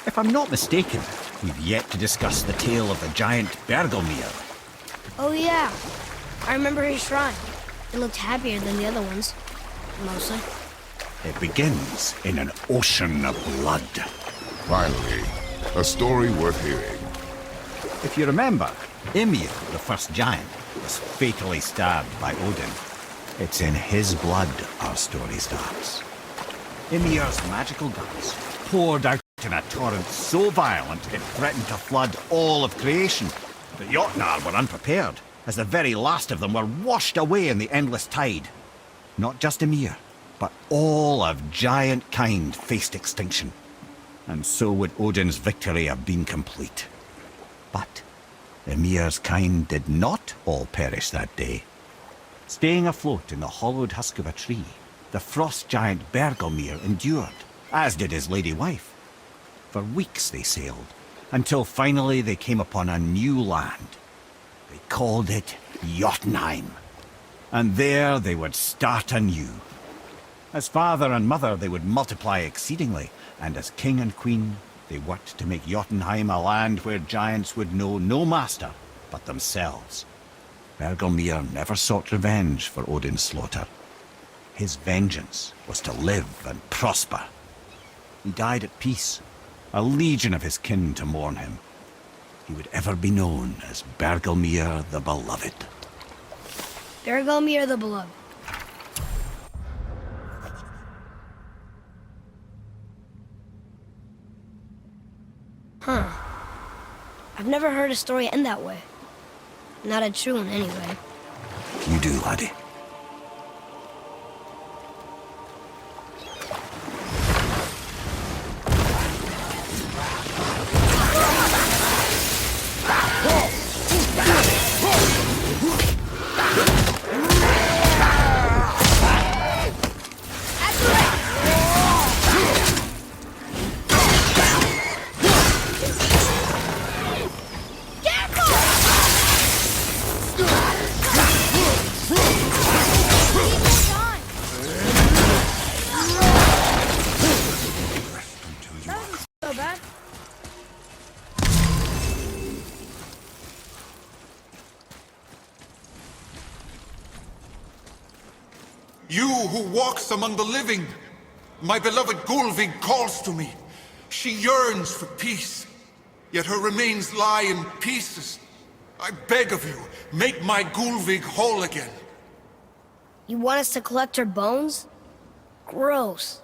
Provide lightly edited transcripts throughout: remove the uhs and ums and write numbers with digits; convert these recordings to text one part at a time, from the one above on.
If I'm not mistaken, we've yet to discuss the tale of the giant Bergelmir. Oh yeah, I remember his shrine. It looked happier than the other ones, mostly. It begins in an ocean of blood. Finally, a story worth hearing. If you remember, Ymir, the first giant, was fatally stabbed by Odin. It's in his blood our story starts. Ymir's magical guts poured out in a torrent so violent it threatened to flood all of creation. The Jotnar were unprepared, as the very last of them were washed away in the endless tide. Not just Ymir, but all of giant kind faced extinction. And so would Odin's victory have been complete. But Ymir's kind did not all perish that day. Staying afloat in the hollowed husk of a tree, the frost giant Bergelmir endured, as did his lady wife. For weeks they sailed, until finally they came upon a new land. They called it Jotunheim. And there they would start anew. As father and mother they would multiply exceedingly, and as king and queen they worked to make Jotunheim a land where giants would know no master but themselves. Bergelmir never sought revenge for Odin's slaughter. His vengeance was to live and prosper. He died at peace, a legion of his kin to mourn him. He would ever be known as Bergelmir the Beloved. Bergelmir the Beloved. Huh. I've never heard a story end that way. Not a true one, anyway. You do, laddie. You who walks among the living, my beloved Gullveig calls to me. She yearns for peace, yet her remains lie in pieces. I beg of you, make my Gullveig whole again. You want us to collect her bones? Gross.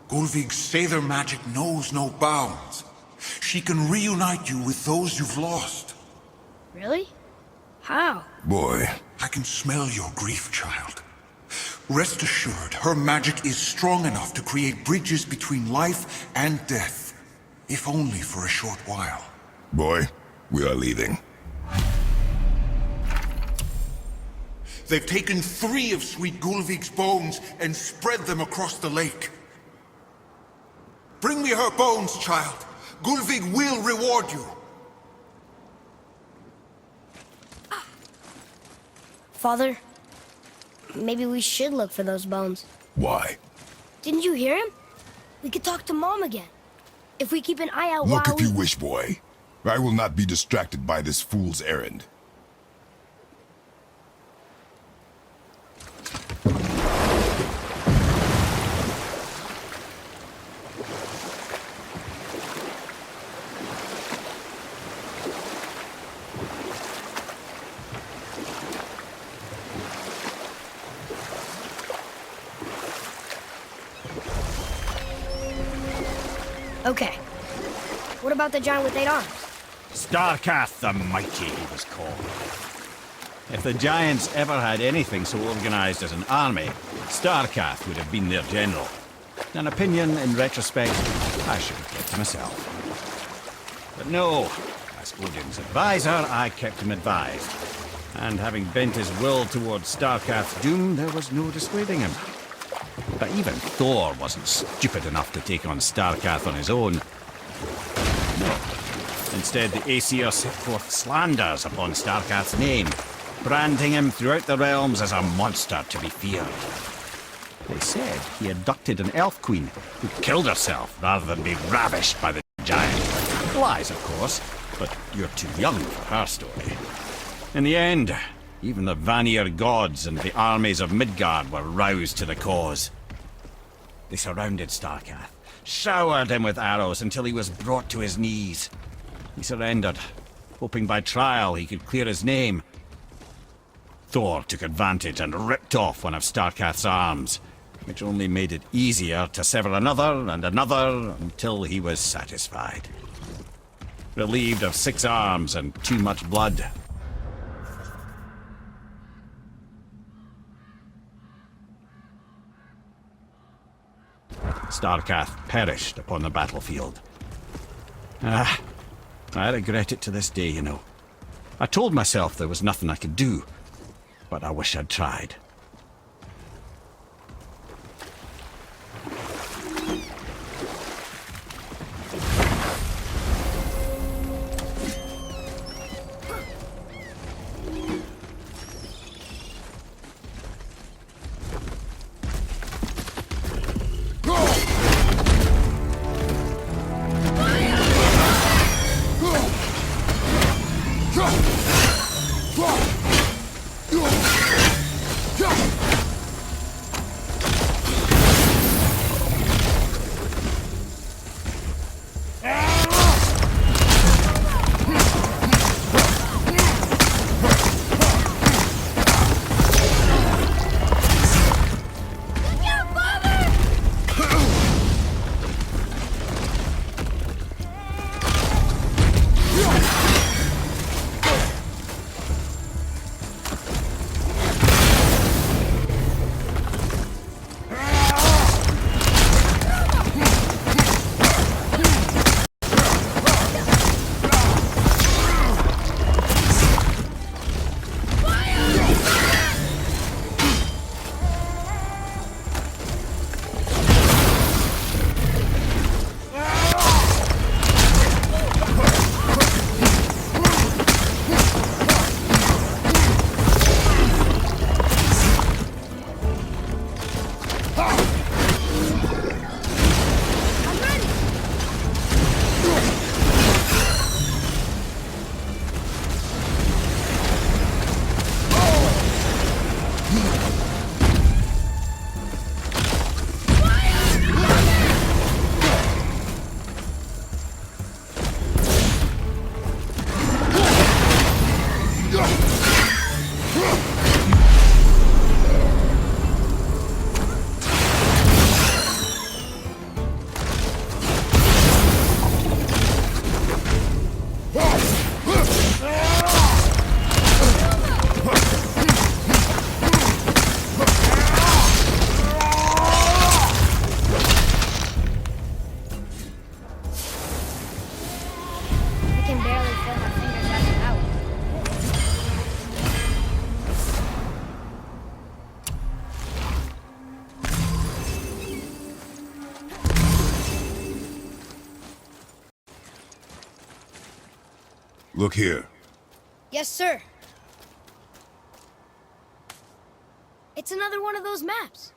Gullveig's Sather magic knows no bounds. She can reunite you with those you've lost. Really? How? Boy. I can smell your grief, child. Rest assured, her magic is strong enough to create bridges between life and death, if only for a short while. Boy, we are leaving. They've taken 3 of sweet Gullveig's bones and spread them across the lake. Bring me her bones, child. Gullveig will reward you. Father, maybe we should look for those bones. Why? Didn't you hear him? We could talk to Mom again. If we keep an eye out Look while if you wish, boy. I will not be distracted by this fool's errand. Okay. What about the giant with 8 arms? Starkath the Mighty, he was called. If the giants ever had anything so organized as an army, Starkath would have been their general. An opinion, in retrospect, I should have kept to myself. But no, as Odin's advisor, I kept him advised. And having bent his will towards Starkath's doom, there was no dissuading him. But even Thor wasn't stupid enough to take on Starkath on his own. No. Instead, the Aesir set forth slanders upon Starkath's name, branding him throughout the realms as a monster to be feared. They said he abducted an elf queen who killed herself rather than be ravished by the giant. Lies, of course, but you're too young for her story. In the end, even the Vanir gods and the armies of Midgard were roused to the cause. They surrounded Starkath, showered him with arrows until he was brought to his knees. He surrendered, hoping by trial he could clear his name. Thor took advantage and ripped off one of Starkath's arms, which only made it easier to sever another and another until he was satisfied. Relieved of 6 arms and too much blood. Starkath perished upon the battlefield. I regret it to this day, you know. I told myself there was nothing I could do, but I wish I'd tried. Look here. Yes, sir. It's another one of those maps.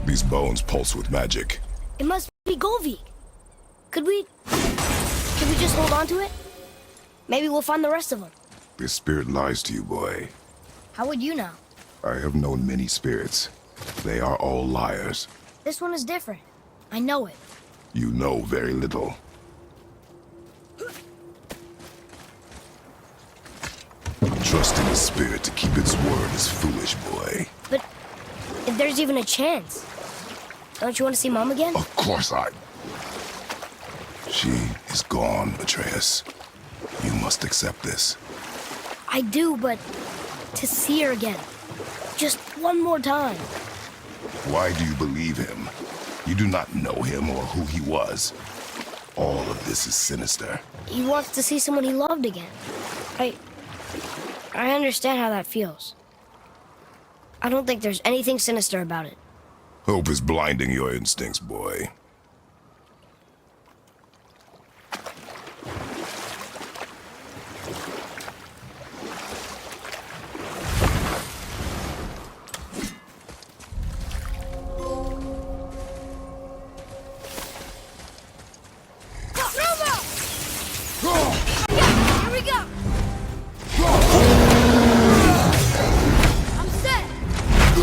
These bones pulse with magic. It must be Gullveig. Could we just hold on to it? Maybe we'll find the rest of them. This spirit lies to you, boy. How would you know? I have known many spirits. They are all liars. This one is different. I know it. You know very little. Trusting a spirit to keep its word is foolish, boy. But if there's even a chance, don't you want to see Mom again? Of course I... She is gone, Atreus. You must accept this. I do, but to see her again. Just one more time. Why do you believe him? You do not know him or who he was. All of this is sinister. He wants to see someone he loved again. I understand how that feels. I don't think there's anything sinister about it. Hope is blinding your instincts, boy. Here we go! I'm set! The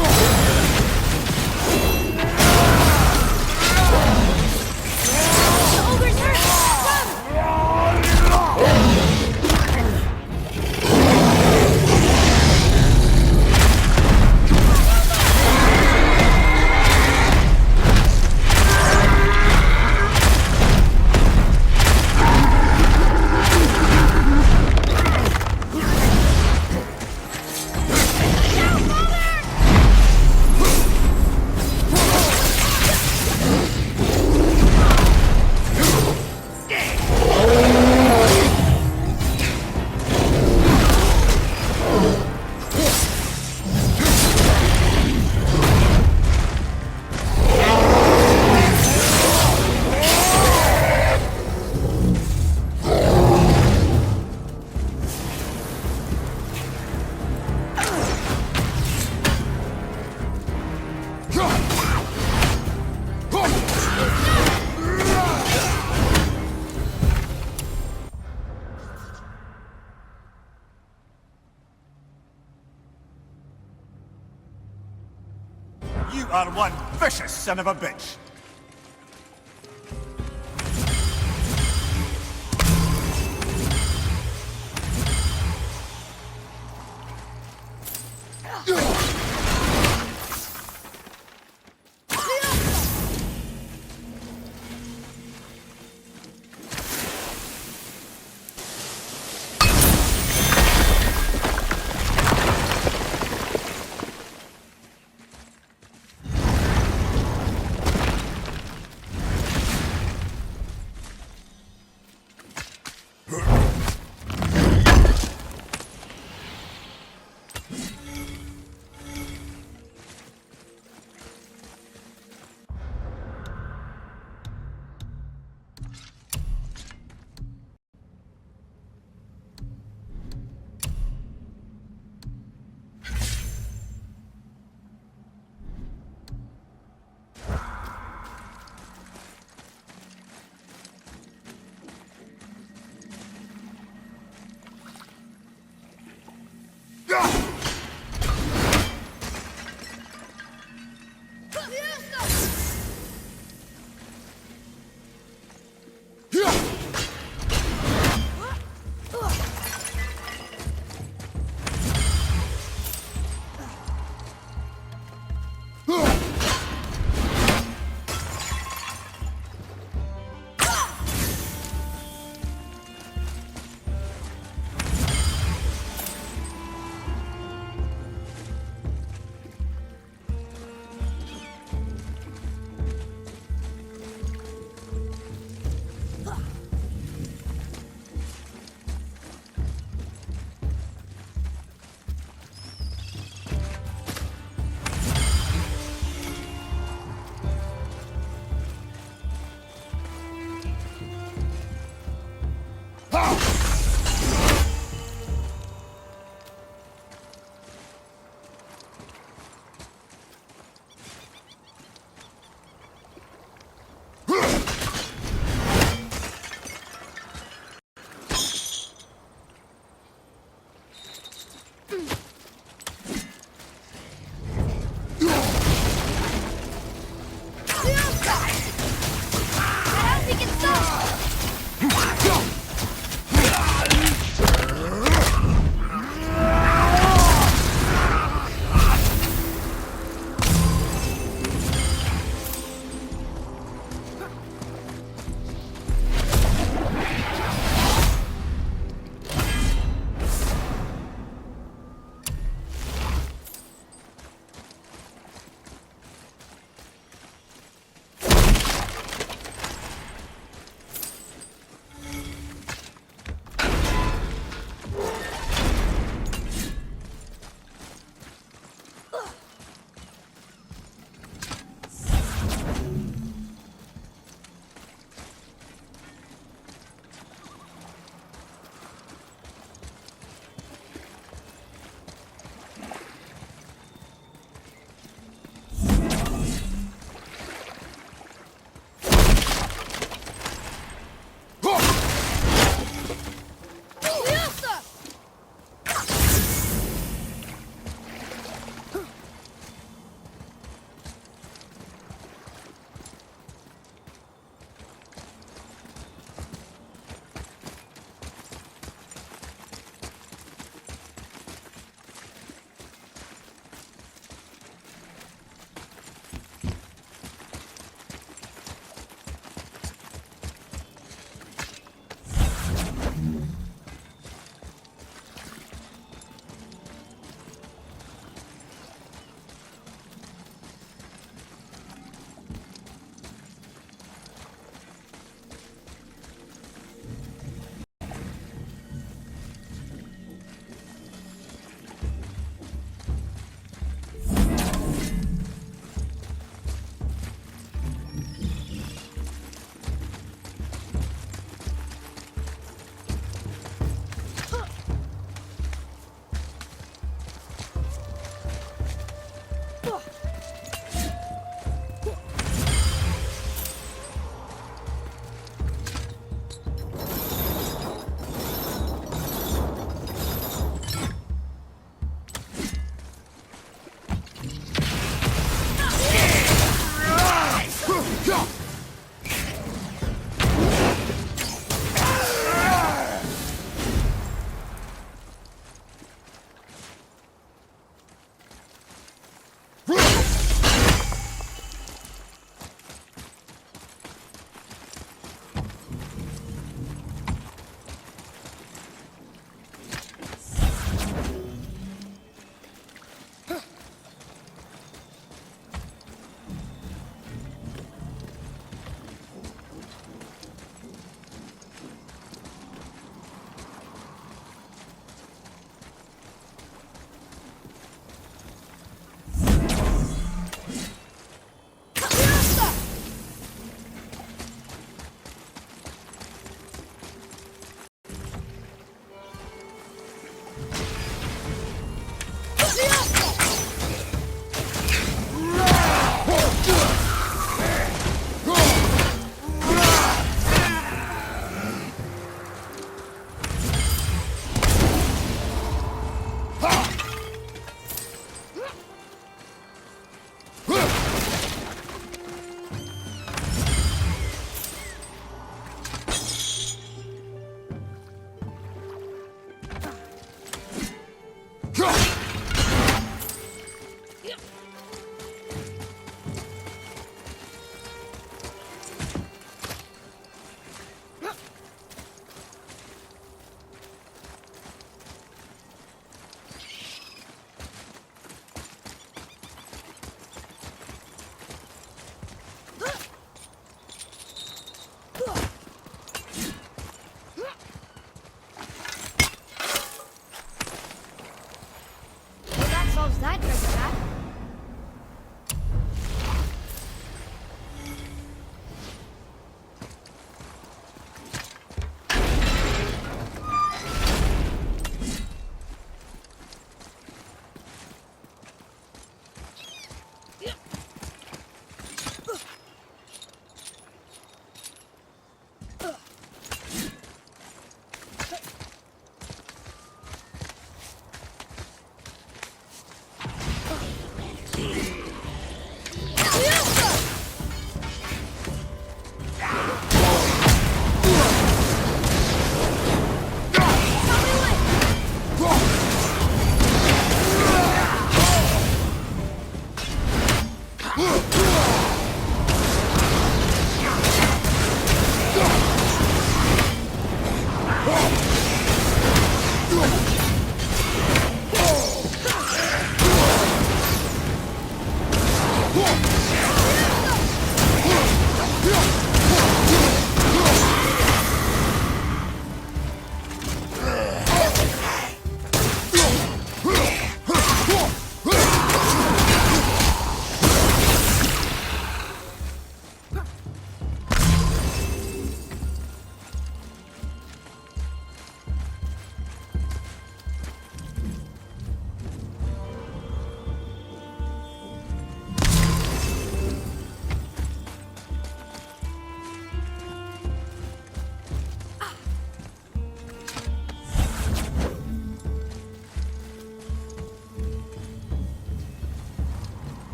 ogre's hurt! You are one vicious son of a bitch.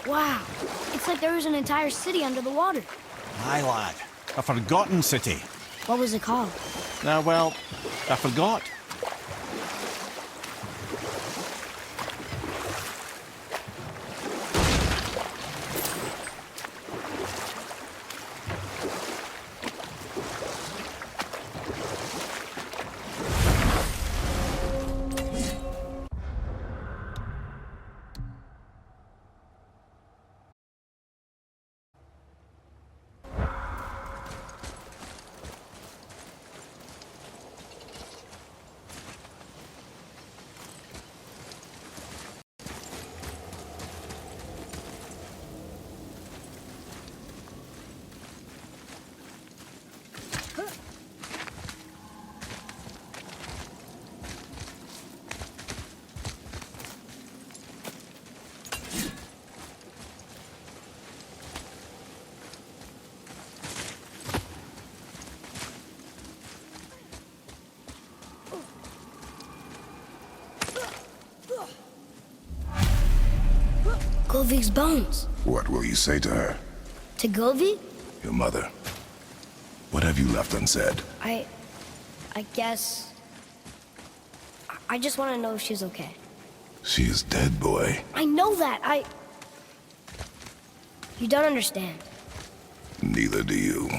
Wow, it's like there was an entire city under the water. Aye, lad. A forgotten city. What was it called? Well, I forgot. Gullveig's bones. What will you say to her? To Gullveig? Your mother. What have you left unsaid? I guess... I just want to know if she's okay. She is dead, boy. I know that, You don't understand. Neither do you.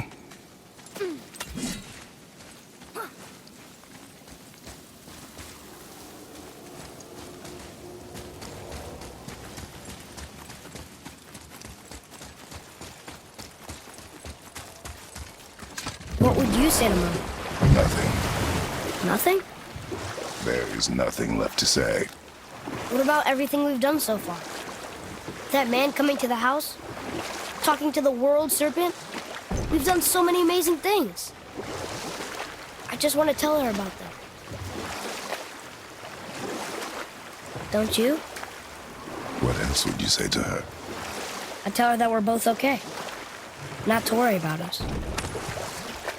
What would you say to Mom? Nothing. Nothing? There is nothing left to say. What about everything we've done so far? That man coming to the house? Talking to the world serpent? We've done so many amazing things. I just want to tell her about them. Don't you? What else would you say to her? I tell her that we're both okay. Not to worry about us.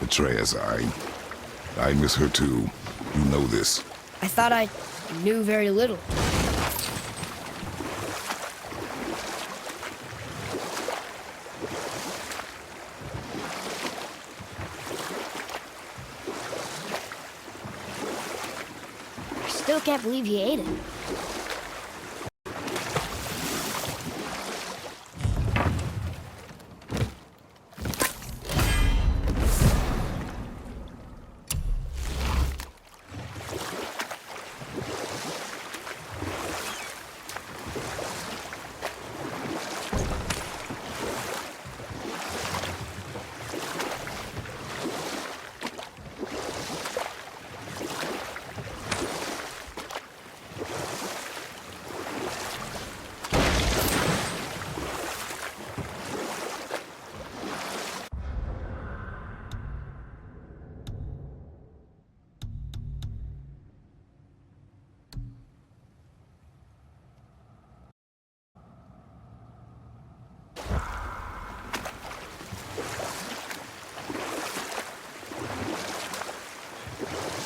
Atreus, I miss her too. You know this. I thought I knew very little. I still can't believe he ate it.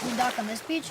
We dock on this beach?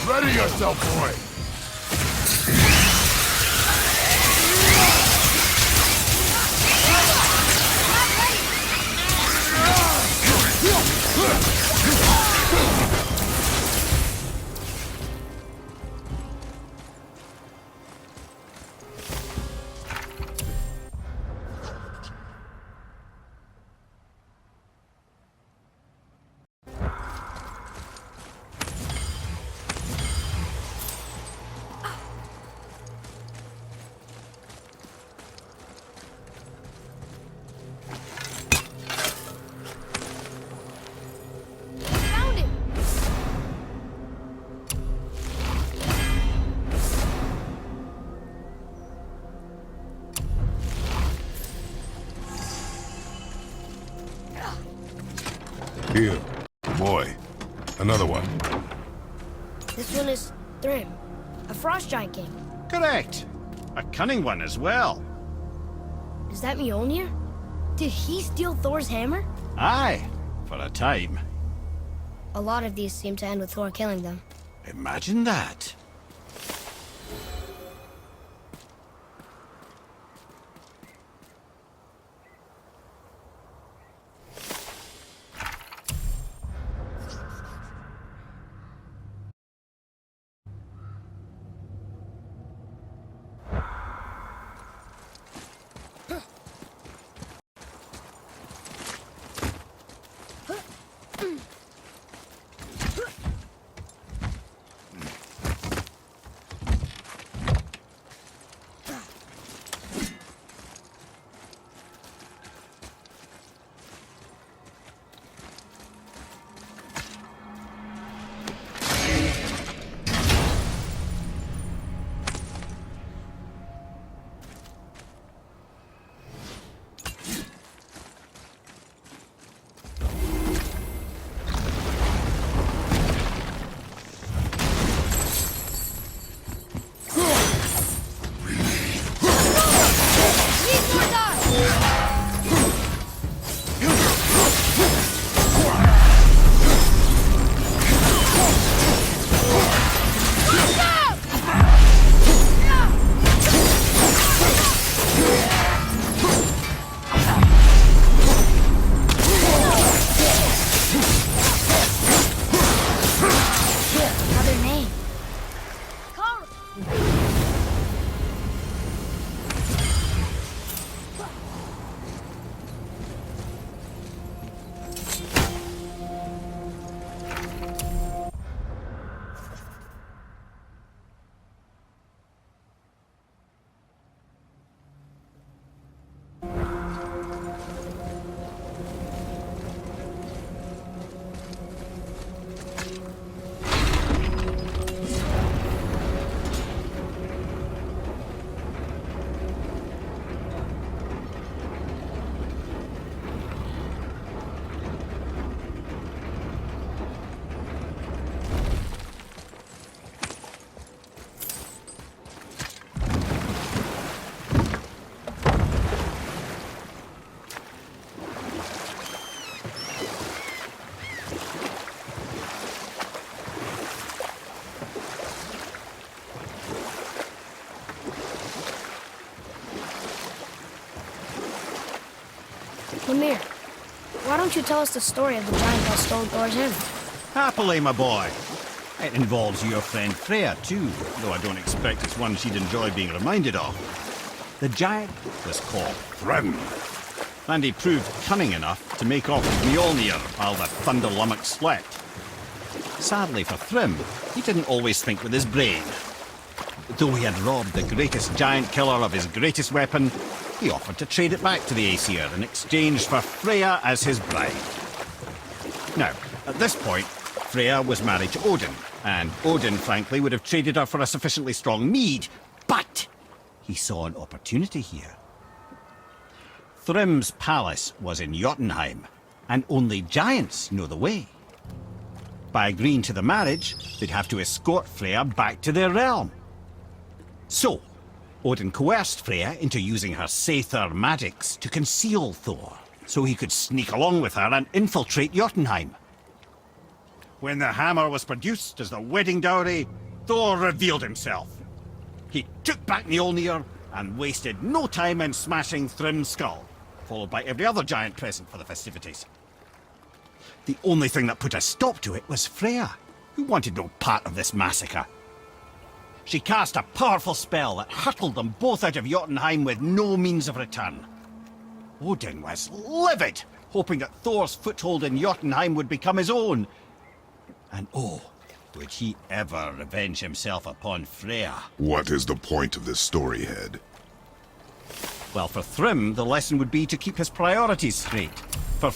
Ready yourself, boy! Found him! Here, boy. Another one. This one is Thrym, a frost giant king. Correct. A cunning one as well. Is that Mjolnir? Did he steal Thor's hammer? Aye, for a time. A lot of these seem to end with Thor killing them. Imagine that. Ymir, why don't you tell us the story of the giant that stole Thor's hammer? Happily, my boy. It involves your friend Freya, too, though I don't expect it's one she'd enjoy being reminded of. The giant was called Thrym, and he proved cunning enough to make off with Mjolnir while the Thunder Lummox slept. Sadly for Thrym, he didn't always think with his brain. Though he had robbed the greatest giant killer of his greatest weapon, he offered to trade it back to the Aesir in exchange for Freya as his bride. Now, at this point, Freya was married to Odin, and Odin, frankly, would have traded her for a sufficiently strong mead, but he saw an opportunity here. Thrym's palace was in Jotunheim, and only giants know the way. By agreeing to the marriage, they'd have to escort Freya back to their realm. So, Odin coerced Freya into using her Seithar magics to conceal Thor, so he could sneak along with her and infiltrate Jotunheim. When the hammer was produced as the wedding dowry, Thor revealed himself. He took back Mjolnir and wasted no time in smashing Thrym's skull, followed by every other giant present for the festivities. The only thing that put a stop to it was Freya, who wanted no part of this massacre. She cast a powerful spell that hurtled them both out of Jotunheim with no means of return. Odin was livid, hoping that Thor's foothold in Jotunheim would become his own. And oh, would he ever revenge himself upon Freya? What is the point of this story, Head? Well, for Thrym, the lesson would be to keep his priorities straight. For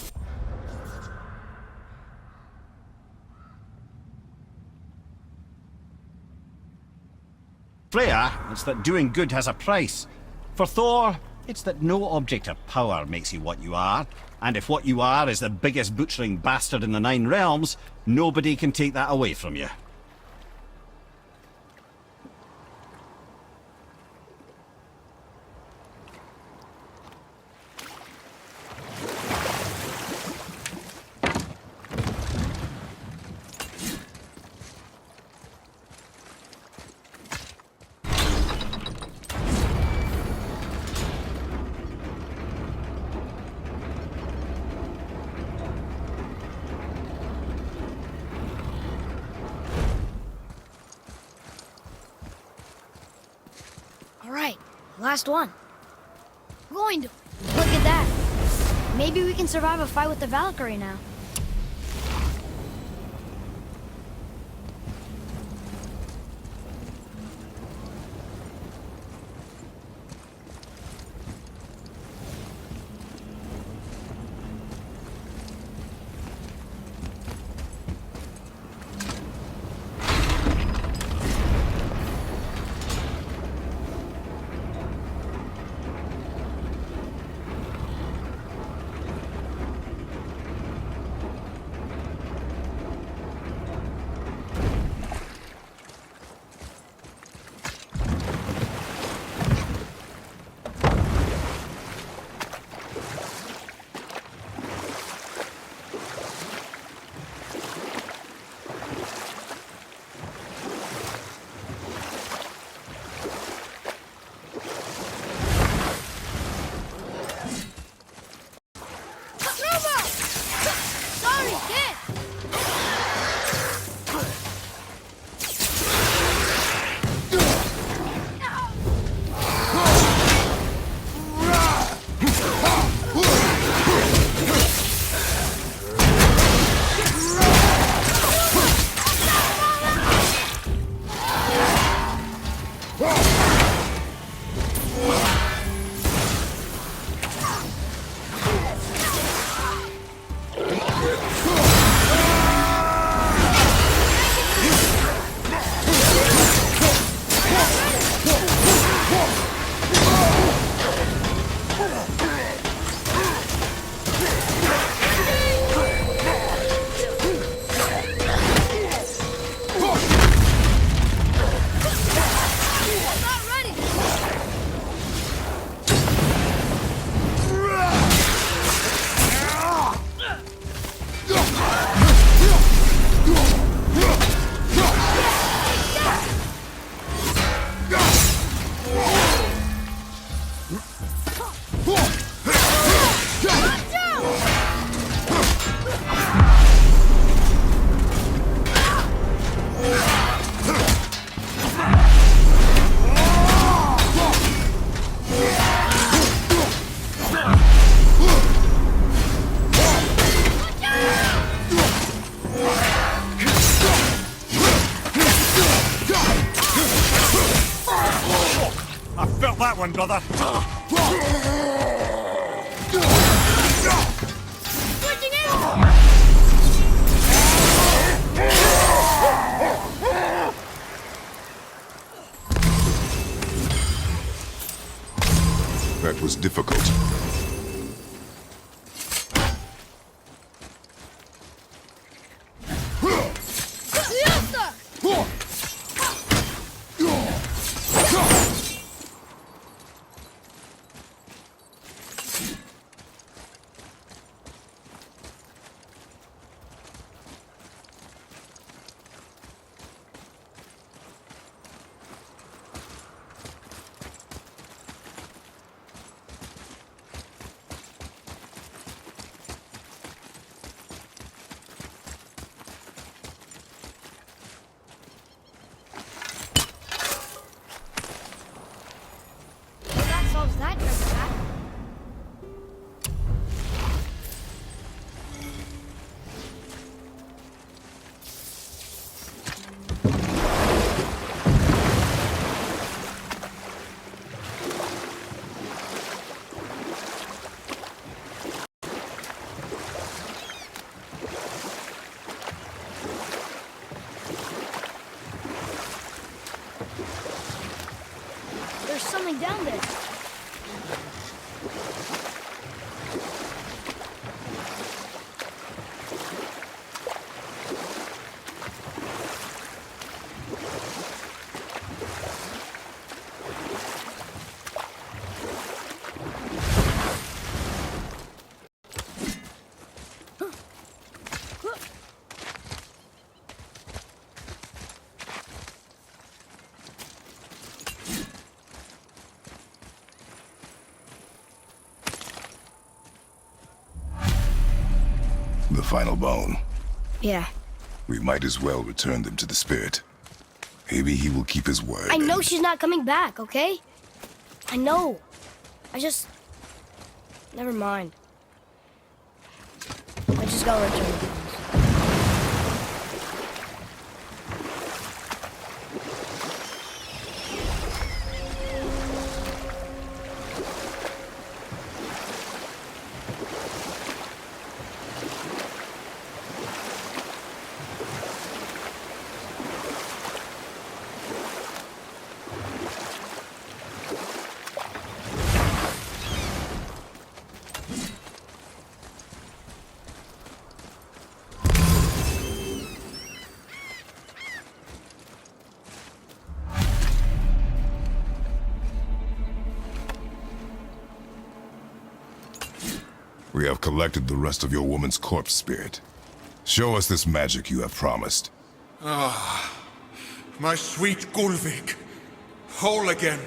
Freya, it's that doing good has a price. For Thor, it's that no object of power makes you what you are. And if what you are is the biggest butchering bastard in the Nine Realms, nobody can take that away from you. All right, last one. We're going to. Look at that. Maybe we can survive a fight with the Valkyrie now. That one, brother. Switching in! That was difficult. The final bone. Yeah. We might as well return them to the spirit. Maybe he will keep his word. I know she's not coming back, okay? I know. I just... Never mind. I just gotta return the bones. We have collected the rest of your woman's corpse spirit. Show us this magic you have promised. My sweet Gullveig, whole again.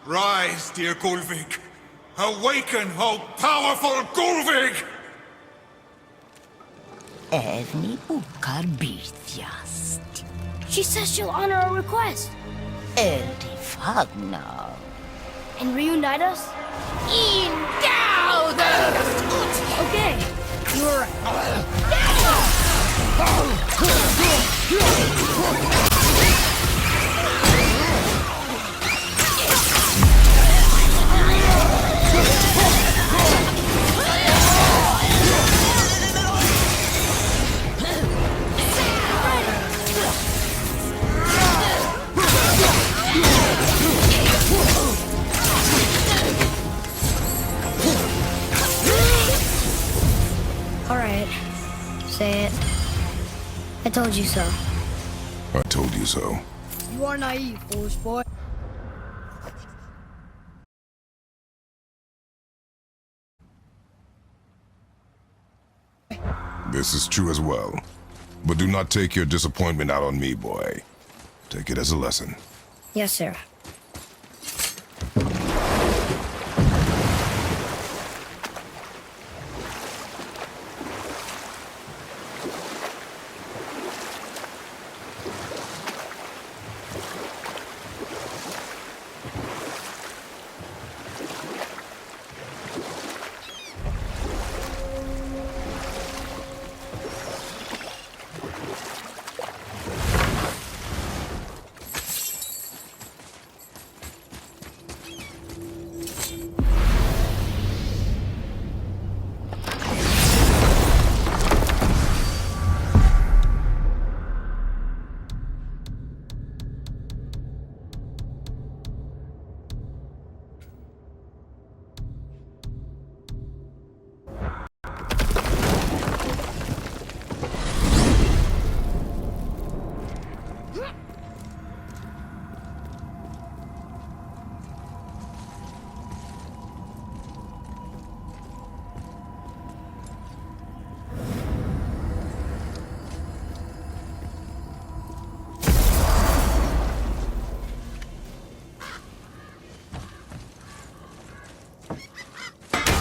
Rise, dear Gullveig. Awaken, O powerful Gullveig! Evni ukar bitjast. She says she'll honor our request Eldi fagna. and reunite us. Okay, you were right. All right, say it. I told you so. I told you so. You are naive, foolish boy. This is true as well. But do not take your disappointment out on me, boy. Take it as a lesson. Yes, sir.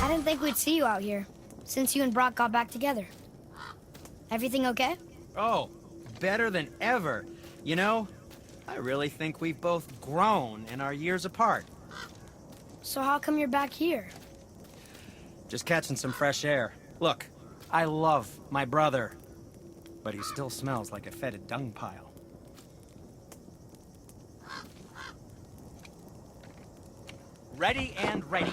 I didn't think we'd see you out here, since you and Brock got back together. Everything okay? Oh, better than ever. You know, I really think we've both grown in our years apart. So how come you're back here? Just catching some fresh air. Look, I love my brother, but he still smells like a fetid dung pile. Ready and ready.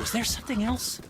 Was there something else?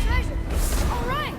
Treasure! All right!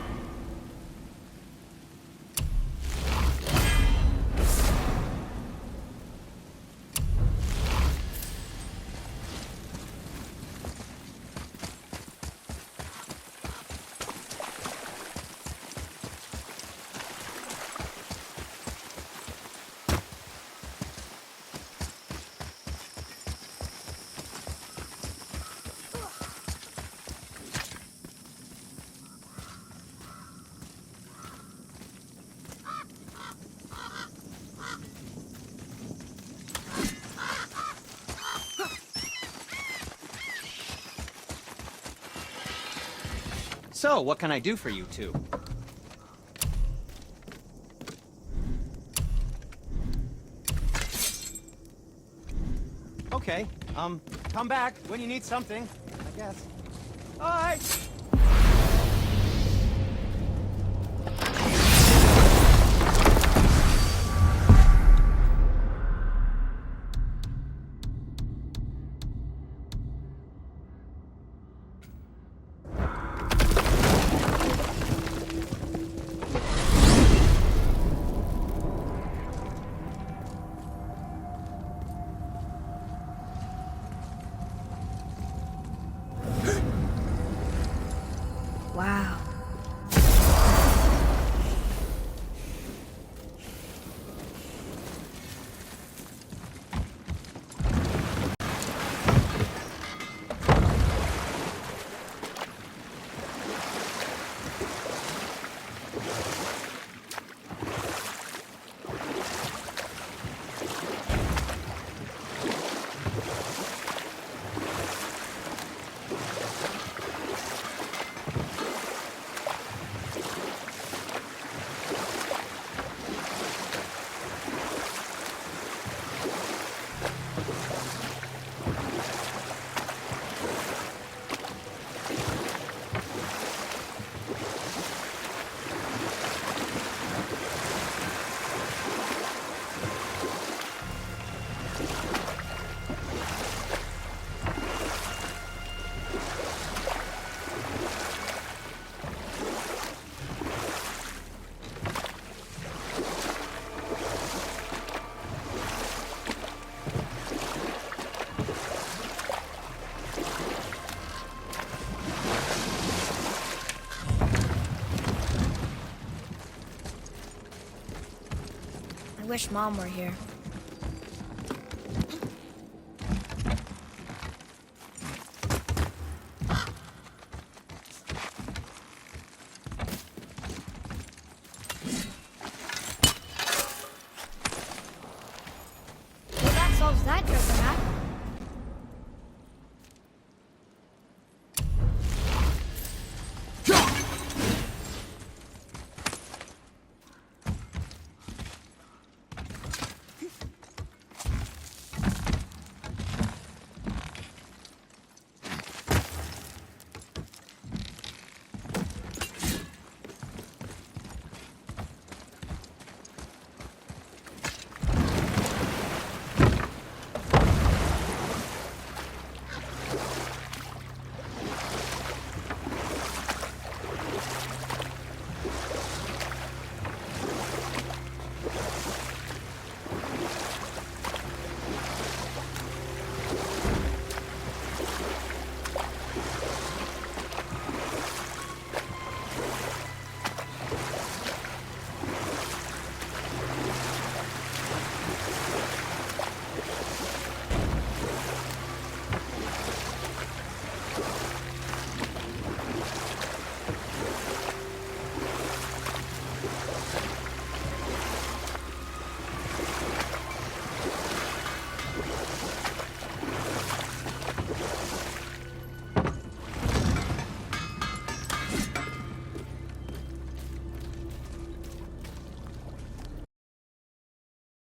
So, what can I do for you two? Okay, come back when you need something, I guess. Bye! Wow. I wish Mom were here. Well, that solves that treasure map.